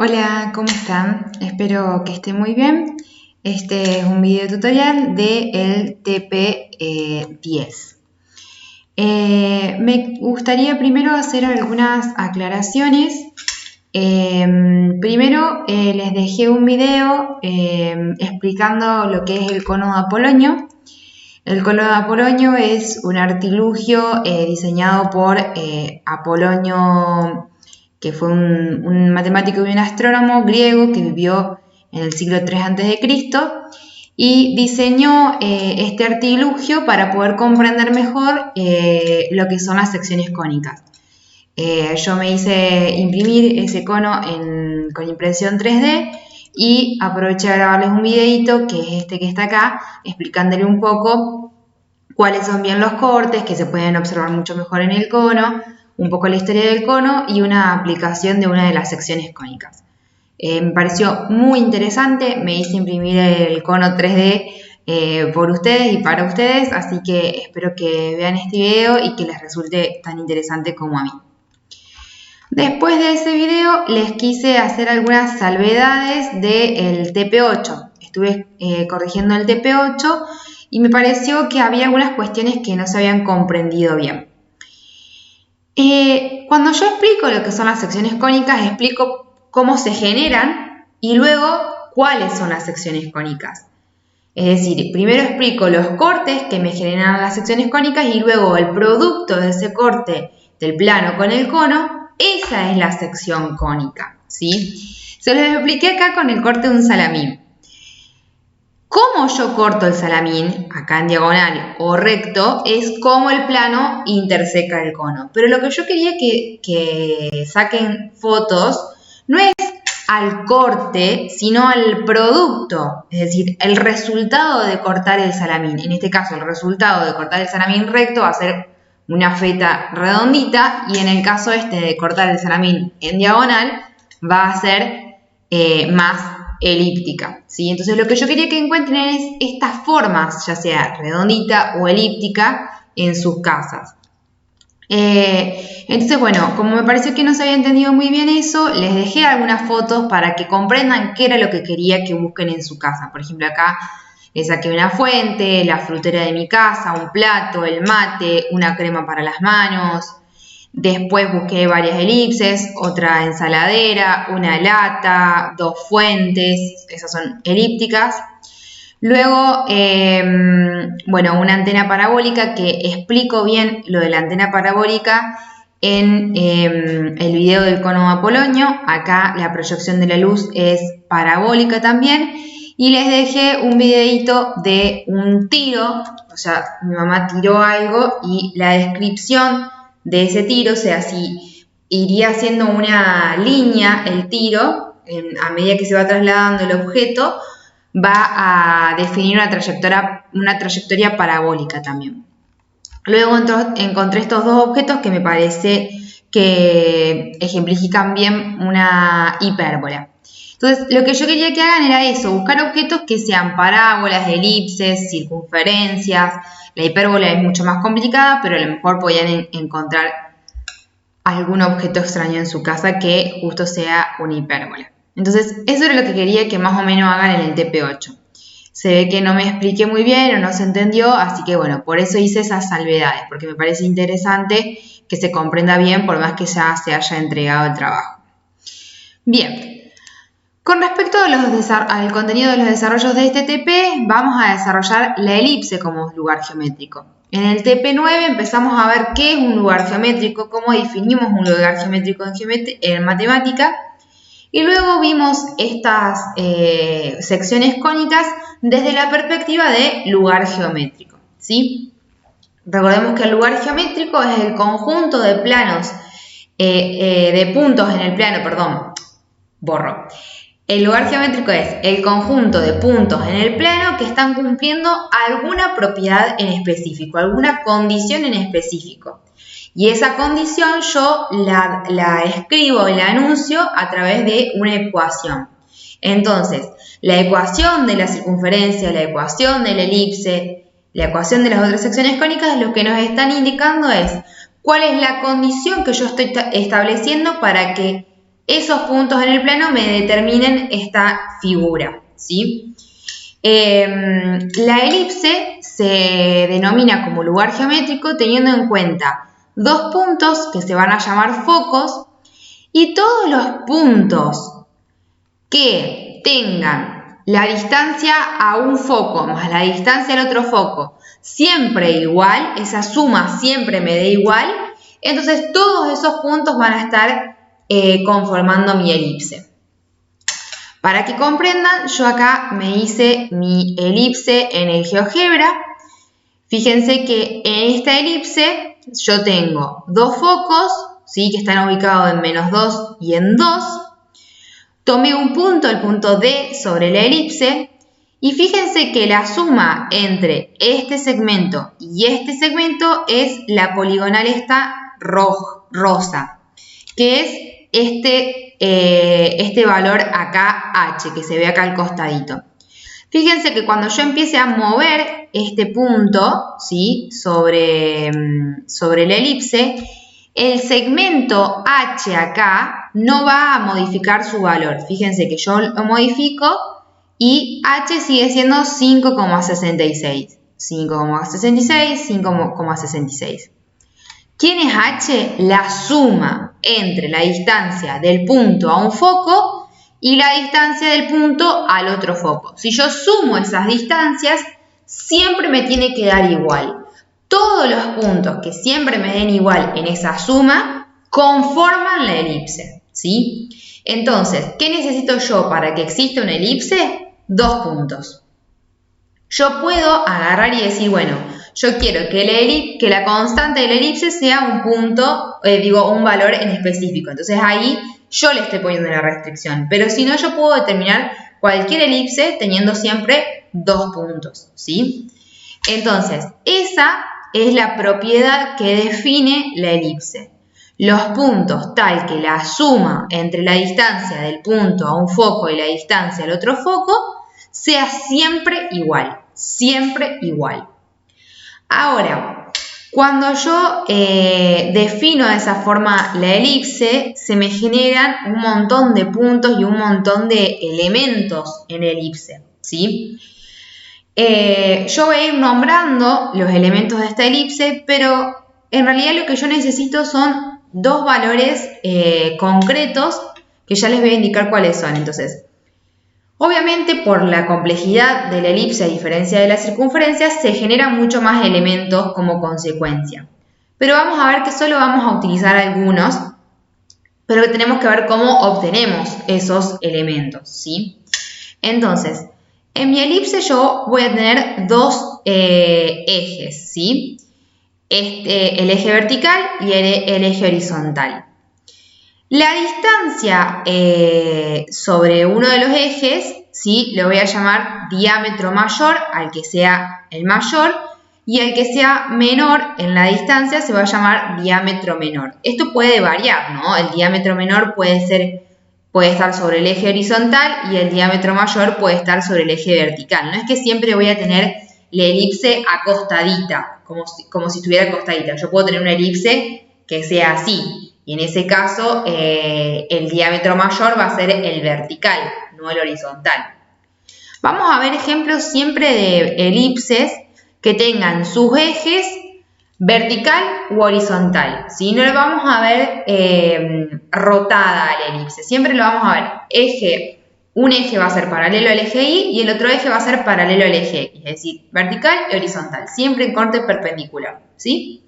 Hola, ¿cómo están? Espero que estén muy bien. Este es un video tutorial del TP10. Me gustaría primero hacer algunas aclaraciones. Primero les dejé un video explicando lo que es el cono de Apolonio. El cono de Apolonio es un artilugio diseñado por Apolonio, que fue un matemático y un astrónomo griego que vivió en el siglo III a.C. y diseñó este artilugio para poder comprender mejor lo que son las secciones cónicas. Yo me hice imprimir ese cono con impresión 3D y aproveché a grabarles un videito, que es este que está acá, explicándole un poco cuáles son bien los cortes, que se pueden observar mucho mejor en el cono, un poco la historia del cono y una aplicación de una de las secciones cónicas. Me pareció muy interesante, me hice imprimir el cono 3D por ustedes y para ustedes, así que espero que vean este video y que les resulte tan interesante como a mí. Después de ese video les quise hacer algunas salvedades del TP8. Estuve corrigiendo el TP8 y me pareció que había algunas cuestiones que no se habían comprendido bien. Cuando yo explico lo que son las secciones cónicas, explico cómo se generan y luego cuáles son las secciones cónicas. Es decir, primero explico los cortes que me generan las secciones cónicas y luego el producto de ese corte del plano con el cono. Esa es la sección cónica, ¿sí? Se los expliqué acá con el corte de un salamín. Cómo yo corto el salamín, acá en diagonal o recto, es cómo el plano interseca el cono. Pero lo que yo quería que saquen fotos no es al corte, sino al producto, es decir, el resultado de cortar el salamín. En este caso, el resultado de cortar el salamín recto va a ser una feta redondita, y en el caso de cortar el salamín en diagonal va a ser más elíptica, ¿sí? Entonces lo que yo quería que encuentren es estas formas, ya sea redondita o elíptica, en sus casas. Entonces, bueno, como me pareció que no se había entendido muy bien eso, les dejé algunas fotos para que comprendan qué era lo que quería que busquen en su casa. Por ejemplo, acá les saqué una fuente, la frutera de mi casa, un plato, el mate, una crema para las manos. Después busqué varias elipses, otra ensaladera, una lata, dos fuentes, esas son elípticas. Luego, bueno, una antena parabólica, que explico bien lo de la antena parabólica en el video del cono de Apolonio. Acá la proyección de la luz es parabólica también. Y les dejé un videito de un tiro, o sea, mi mamá tiró algo y la descripción de ese tiro, o sea, si iría haciendo una línea el tiro, a medida que se va trasladando el objeto, va a definir una trayectoria parabólica también. Luego encontré estos dos objetos que me parece que ejemplifican bien una hipérbola. Entonces, lo que yo quería que hagan era eso, buscar objetos que sean parábolas, elipses, circunferencias. La hipérbola es mucho más complicada, pero a lo mejor podían encontrar algún objeto extraño en su casa que justo sea una hipérbola. Entonces, eso era lo que quería que más o menos hagan en el TP8. Se ve que no me expliqué muy bien o no se entendió, así que bueno, por eso hice esas salvedades, porque me parece interesante que se comprenda bien por más que ya se haya entregado el trabajo. Bien. Con respecto al contenido de los desarrollos de este TP, vamos a desarrollar la elipse como lugar geométrico. En el TP9 empezamos a ver qué es un lugar geométrico, cómo definimos un lugar geométrico en matemática, y luego vimos estas secciones cónicas desde la perspectiva de lugar geométrico, ¿sí? Recordemos que el lugar geométrico es el conjunto de planos, de puntos en el plano, El lugar geométrico es el conjunto de puntos en el plano que están cumpliendo alguna propiedad en específico, alguna condición en específico. Y esa condición yo la escribo y la anuncio a través de una ecuación. Entonces, la ecuación de la circunferencia, la ecuación de la elipse, la ecuación de las otras secciones cónicas, lo que nos están indicando es cuál es la condición que yo estoy estableciendo para que esos puntos en el plano me determinen esta figura, ¿sí? La elipse se denomina como lugar geométrico teniendo en cuenta dos puntos que se van a llamar focos y todos los puntos que tengan la distancia a un foco más la distancia al otro foco siempre igual, esa suma siempre me dé igual, entonces todos esos puntos van a estar conformando mi elipse. Para que comprendan, yo acá me hice mi elipse en el GeoGebra. Fíjense que en esta elipse yo tengo dos focos, ¿sí? Que están ubicados en -2 y en 2. Tomé un punto, el punto D, sobre la elipse. Y fíjense que la suma entre este segmento y este segmento es la poligonal esta rosa, que es este valor acá H, que se ve acá al costadito. Fíjense que cuando yo empiece a mover este punto, ¿sí? sobre la elipse, el segmento H acá no va a modificar su valor. Fíjense que yo lo modifico y H sigue siendo 5,66. 5,66, 5,66. ¿Quién es H? La suma entre la distancia del punto a un foco y la distancia del punto al otro foco. Si yo sumo esas distancias, siempre me tiene que dar igual. Todos los puntos que siempre me den igual en esa suma conforman la elipse, ¿sí? Entonces, ¿qué necesito yo para que exista una elipse? Dos puntos. Yo puedo agarrar y decir, bueno, yo quiero que la constante de la elipse sea un punto, un valor en específico. Entonces ahí yo le estoy poniendo una restricción. Pero si no, yo puedo determinar cualquier elipse teniendo siempre dos puntos, ¿sí? Entonces, esa es la propiedad que define la elipse. Los puntos tal que la suma entre la distancia del punto a un foco y la distancia al otro foco sea siempre igual. Siempre igual. Ahora, cuando yo defino de esa forma la elipse, se me generan un montón de puntos y un montón de elementos en la elipse, ¿sí? Yo voy a ir nombrando los elementos de esta elipse, pero en realidad lo que yo necesito son dos valores concretos que ya les voy a indicar cuáles son. Entonces, obviamente, por la complejidad de la elipse, a diferencia de la circunferencia, se generan mucho más elementos como consecuencia. Pero vamos a ver que solo vamos a utilizar algunos, pero que tenemos que ver cómo obtenemos esos elementos, ¿sí? Entonces, en mi elipse yo voy a tener dos ejes, ¿sí? El eje vertical y el eje horizontal. La distancia sobre uno de los ejes, ¿sí? Le voy a llamar diámetro mayor al que sea el mayor y al que sea menor en la distancia se va a llamar diámetro menor. Esto puede variar, ¿no? El diámetro menor puede estar sobre el eje horizontal y el diámetro mayor puede estar sobre el eje vertical. No es que siempre voy a tener la elipse acostadita, como si estuviera acostadita. Yo puedo tener una elipse que sea así. Y en ese caso, el diámetro mayor va a ser el vertical, no el horizontal. Vamos a ver ejemplos siempre de elipses que tengan sus ejes vertical u horizontal. ¿Sí? No lo vamos a ver rotada a la elipse, siempre lo vamos a ver un eje va a ser paralelo al eje Y y el otro eje va a ser paralelo al eje X, es decir, vertical y horizontal, siempre en corte perpendicular, ¿sí?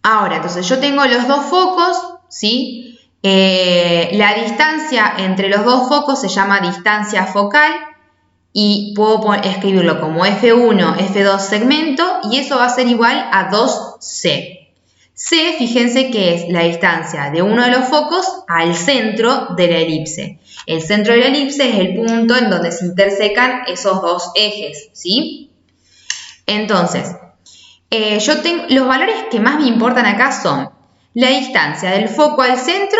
Ahora, entonces yo tengo los dos focos, ¿sí? La distancia entre los dos focos se llama distancia focal y puedo escribirlo como F1, F2 segmento y eso va a ser igual a 2C. C, fíjense que es la distancia de uno de los focos al centro de la elipse. El centro de la elipse es el punto en donde se intersecan esos dos ejes, ¿sí? Entonces, los valores que más me importan acá son la distancia del foco al centro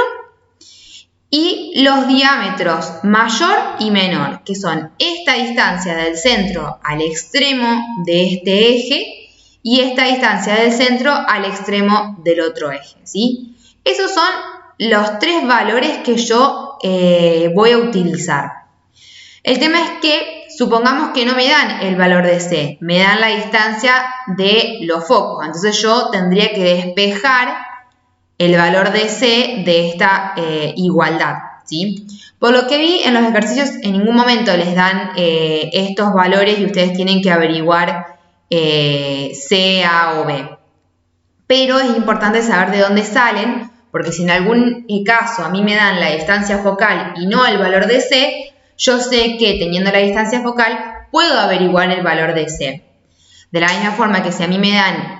y los diámetros mayor y menor, que son esta distancia del centro al extremo de este eje y esta distancia del centro al extremo del otro eje, ¿sí? Esos son los 3 valores que yo voy a utilizar. El tema es que supongamos que no me dan el valor de C, me dan la distancia de los focos. Entonces yo tendría que despejar el valor de C de esta igualdad, ¿sí? Por lo que vi en los ejercicios, en ningún momento les dan estos valores y ustedes tienen que averiguar C, A o B. Pero es importante saber de dónde salen, porque si en algún caso a mí me dan la distancia focal y no el valor de C, yo sé que teniendo la distancia focal puedo averiguar el valor de C. De la misma forma que si a mí me dan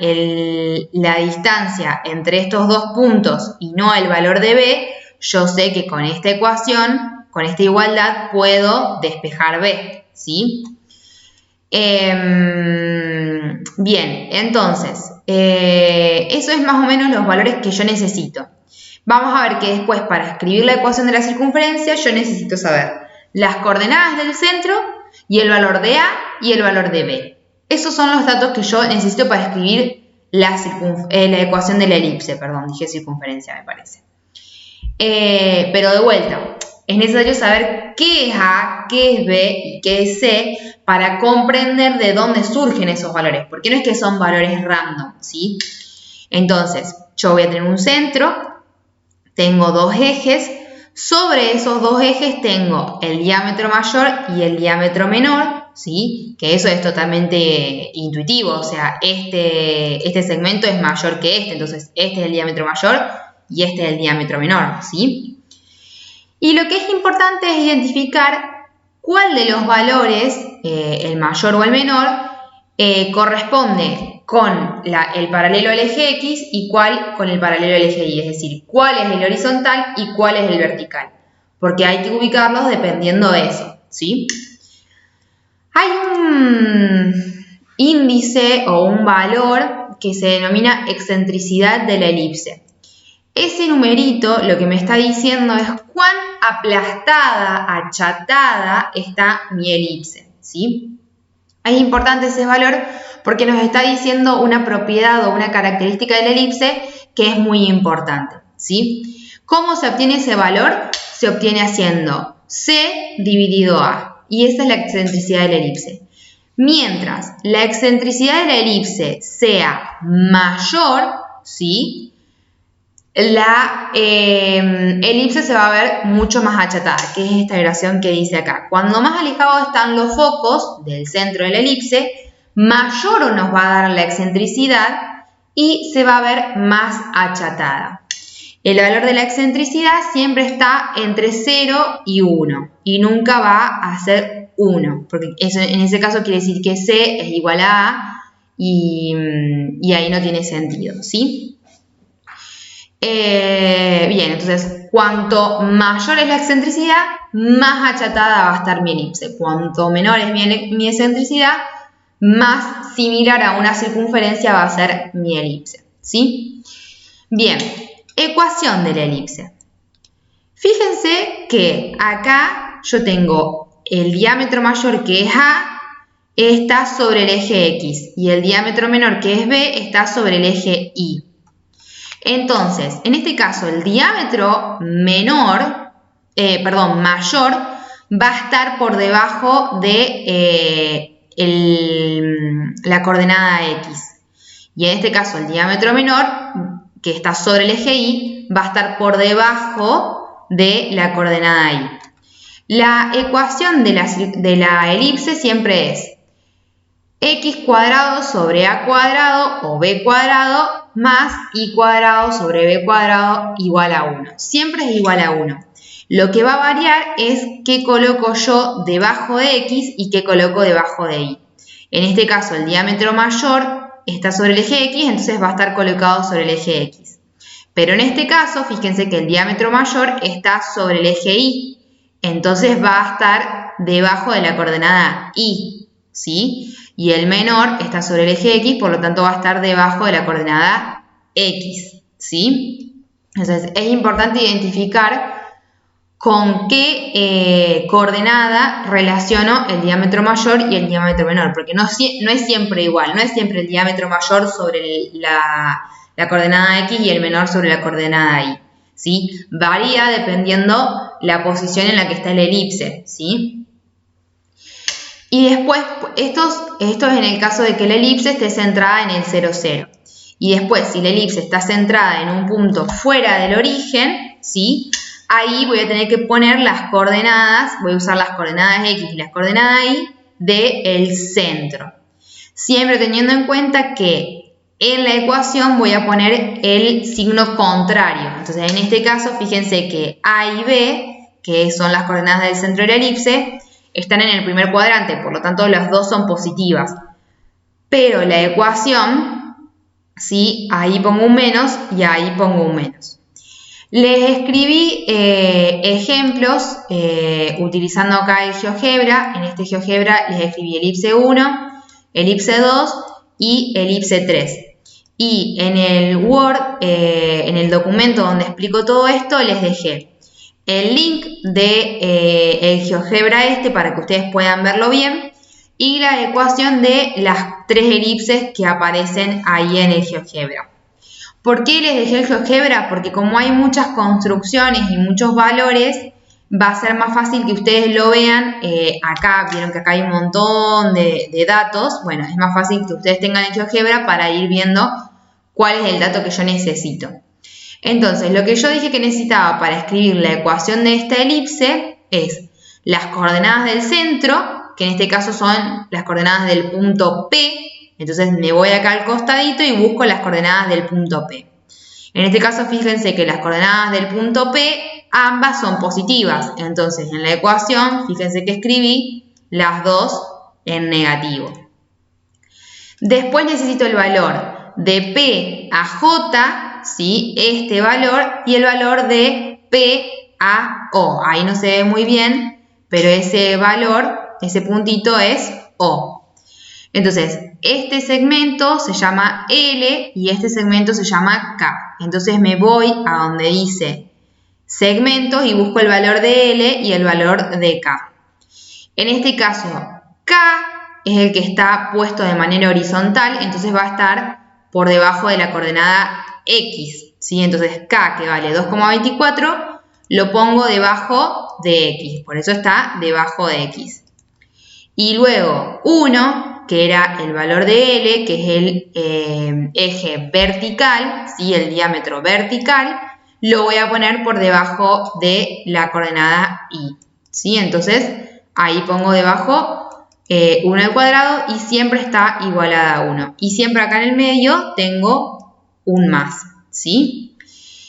la distancia entre estos 2 puntos y no el valor de B, yo sé que con esta ecuación, con esta igualdad, puedo despejar B, ¿sí? Bien, entonces, eso es más o menos los valores que yo necesito. Vamos a ver que después para escribir la ecuación de la circunferencia yo necesito saber las coordenadas del centro y el valor de A y el valor de B. Esos son los datos que yo necesito para escribir la ecuación de la elipse, perdón, dije circunferencia me parece. Pero de vuelta, es necesario saber qué es A, qué es B y qué es C para comprender de dónde surgen esos valores, porque no es que son valores random, ¿sí? Entonces, yo voy a tener un centro, tengo 2 ejes, sobre esos 2 ejes tengo el diámetro mayor y el diámetro menor, ¿sí? Que eso es totalmente intuitivo, o sea, este segmento es mayor que este, entonces este es el diámetro mayor y este es el diámetro menor, ¿sí? Y lo que es importante es identificar cuál de los valores, el mayor o el menor, corresponde con el paralelo al eje X y cuál con el paralelo al eje Y, es decir, cuál es el horizontal y cuál es el vertical, porque hay que ubicarlos dependiendo de eso, ¿sí? Hay un índice o un valor que se denomina excentricidad de la elipse. Ese numerito lo que me está diciendo es cuán aplastada, achatada está mi elipse, ¿sí? Es importante ese valor porque nos está diciendo una propiedad o una característica de la elipse que es muy importante, ¿sí? ¿Cómo se obtiene ese valor? Se obtiene haciendo C dividido A, y esa es la excentricidad de la elipse. Mientras la excentricidad de la elipse sea mayor, ¿sí?, la elipse se va a ver mucho más achatada, que es esta ecuación que dice acá. Cuando más alejados están los focos del centro de la elipse, mayor nos va a dar la excentricidad y se va a ver más achatada. El valor de la excentricidad siempre está entre 0 y 1 y nunca va a ser 1, porque eso, en ese caso quiere decir que C es igual a A y ahí no tiene sentido, ¿sí? Bien, entonces, cuanto mayor es la excentricidad, más achatada va a estar mi elipse. Cuanto menor es mi excentricidad, más similar a una circunferencia va a ser mi elipse, ¿sí? Bien, ecuación de la elipse. Fíjense que acá yo tengo el diámetro mayor, que es A, está sobre el eje X, y el diámetro menor, que es B, está sobre el eje Y. Entonces, en este caso, el diámetro mayor va a estar por debajo de la coordenada X. Y en este caso, el diámetro menor, que está sobre el eje Y, va a estar por debajo de la coordenada Y. La ecuación de la elipse siempre es x cuadrado sobre a cuadrado o b cuadrado más y cuadrado sobre b cuadrado igual a 1. Siempre es igual a 1. Lo que va a variar es qué coloco yo debajo de x y qué coloco debajo de y. En este caso, el diámetro mayor está sobre el eje x, entonces va a estar colocado sobre el eje x. Pero en este caso, fíjense que el diámetro mayor está sobre el eje y, entonces va a estar debajo de la coordenada y, ¿sí? Y el menor está sobre el eje X, por lo tanto va a estar debajo de la coordenada X, ¿sí? Entonces es importante identificar con qué coordenada relaciono el diámetro mayor y el diámetro menor, porque no es siempre igual, no es siempre el diámetro mayor sobre la coordenada X y el menor sobre la coordenada Y. ¿sí? Varía dependiendo la posición en la que está el elipse, ¿sí? Y después, esto es en el caso de que la elipse esté centrada en el 0, 0. Y después, si la elipse está centrada en un punto fuera del origen, ¿sí? Ahí voy a tener que poner las coordenadas, voy a usar las coordenadas X y las coordenadas Y del centro. Siempre teniendo en cuenta que en la ecuación voy a poner el signo contrario. Entonces, en este caso, fíjense que A y B, que son las coordenadas del centro de la elipse, están en el primer cuadrante, por lo tanto las dos son positivas. Pero la ecuación, ¿sí? Ahí pongo un menos y ahí pongo un menos. Les escribí ejemplos utilizando acá el GeoGebra. En este GeoGebra les escribí elipse 1, elipse 2 y elipse 3. Y en el Word, en el documento donde explico todo esto, les dejé el link de el GeoGebra para que ustedes puedan verlo bien y la ecuación de las 3 elipses que aparecen ahí en el GeoGebra. ¿Por qué les dejé el GeoGebra? Porque como hay muchas construcciones y muchos valores, va a ser más fácil que ustedes lo vean acá. Vieron que acá hay un montón de datos. Bueno, es más fácil que ustedes tengan el GeoGebra para ir viendo cuál es el dato que yo necesito. Entonces, lo que yo dije que necesitaba para escribir la ecuación de esta elipse es las coordenadas del centro, que en este caso son las coordenadas del punto P. Entonces me voy acá al costadito y busco las coordenadas del punto P. En este caso, fíjense que las coordenadas del punto P ambas son positivas. Entonces, en la ecuación, fíjense que escribí las dos en negativo. Después necesito el valor de P a J, ¿sí? Este valor y el valor de P a O. Ahí no se ve muy bien, pero ese valor, ese puntito es O. Entonces, este segmento se llama L y este segmento se llama K. Entonces me voy a donde dice segmentos y busco el valor de L y el valor de K. En este caso, K es el que está puesto de manera horizontal, entonces va a estar por debajo de la coordenada X, ¿sí? Entonces K, que vale 2,24, lo pongo debajo de X, por eso está debajo de X. Y luego 1, que era el valor de L, que es el eje vertical, ¿sí? El diámetro vertical, lo voy a poner por debajo de la coordenada Y, ¿sí? Entonces, ahí pongo debajo 1 al cuadrado y siempre está igualada a 1. Y siempre acá en el medio tengo un más, ¿sí?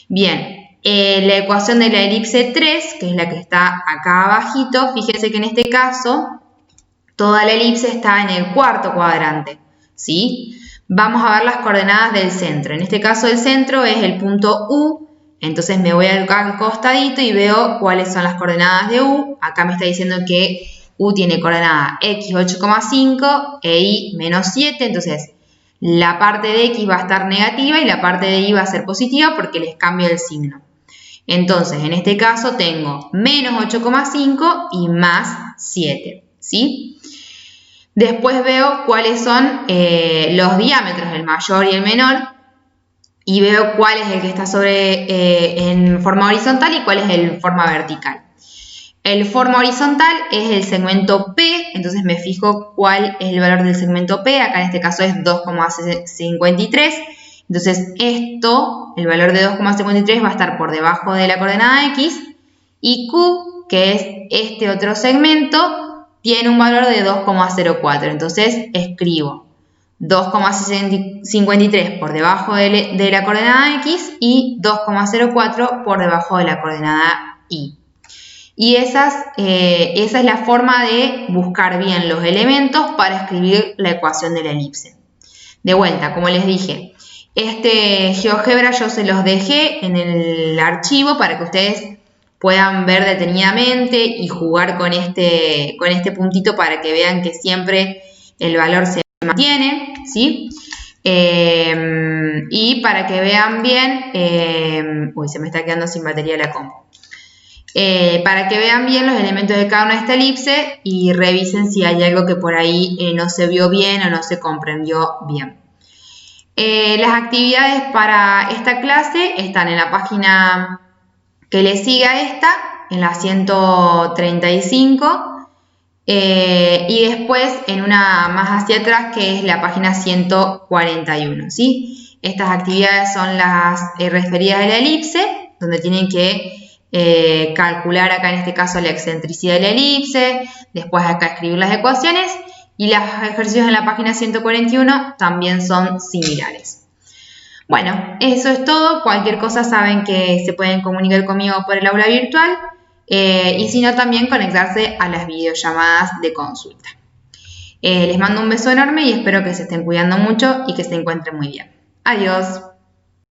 Bien, la ecuación de la elipse 3, que es la que está acá abajito, fíjense que en este caso toda la elipse está en el cuarto cuadrante, ¿sí? Vamos a ver las coordenadas del centro. En este caso el centro es el punto U, entonces me voy al costadito y veo cuáles son las coordenadas de U. Acá me está diciendo que U tiene coordenada X 8,5 e Y menos 7, entonces la parte de X va a estar negativa y la parte de Y va a ser positiva porque les cambio el signo. Entonces, en este caso tengo menos 8,5 y más 7, ¿sí? Después veo cuáles son los diámetros, el mayor y el menor, y veo cuál es el que está en forma horizontal y cuál es en forma vertical. El forma horizontal es el segmento P, entonces me fijo cuál es el valor del segmento P, acá en este caso es 2,53, entonces esto, el valor de 2,53 va a estar por debajo de la coordenada X, y Q, que es este otro segmento, tiene un valor de 2,04, entonces escribo 2,53 por debajo de la coordenada X y 2,04 por debajo de la coordenada Y. Y esa es la forma de buscar bien los elementos para escribir la ecuación de la elipse. De vuelta, como les dije, este GeoGebra yo se los dejé en el archivo para que ustedes puedan ver detenidamente y jugar con este puntito para que vean que siempre el valor se mantiene, ¿sí? Y para que vean bien, uy, se me está quedando sin batería la compu. Para que vean bien los elementos de cada una de esta elipse y revisen si hay algo que por ahí no se vio bien o no se comprendió bien. Las actividades para esta clase están en la página que le sigue a esta, en la 135, y después en una más hacia atrás, que es la página 141, ¿sí? Estas actividades son las referidas a la elipse, donde tienen que calcular acá en este caso la excentricidad de la elipse, después acá escribir las ecuaciones, y los ejercicios en la página 141 también son similares. Bueno, eso es todo. Cualquier cosa saben que se pueden comunicar conmigo por el aula virtual, y si no, también conectarse a las videollamadas de consulta. Les mando un beso enorme y espero que se estén cuidando mucho y que se encuentren muy bien. Adiós.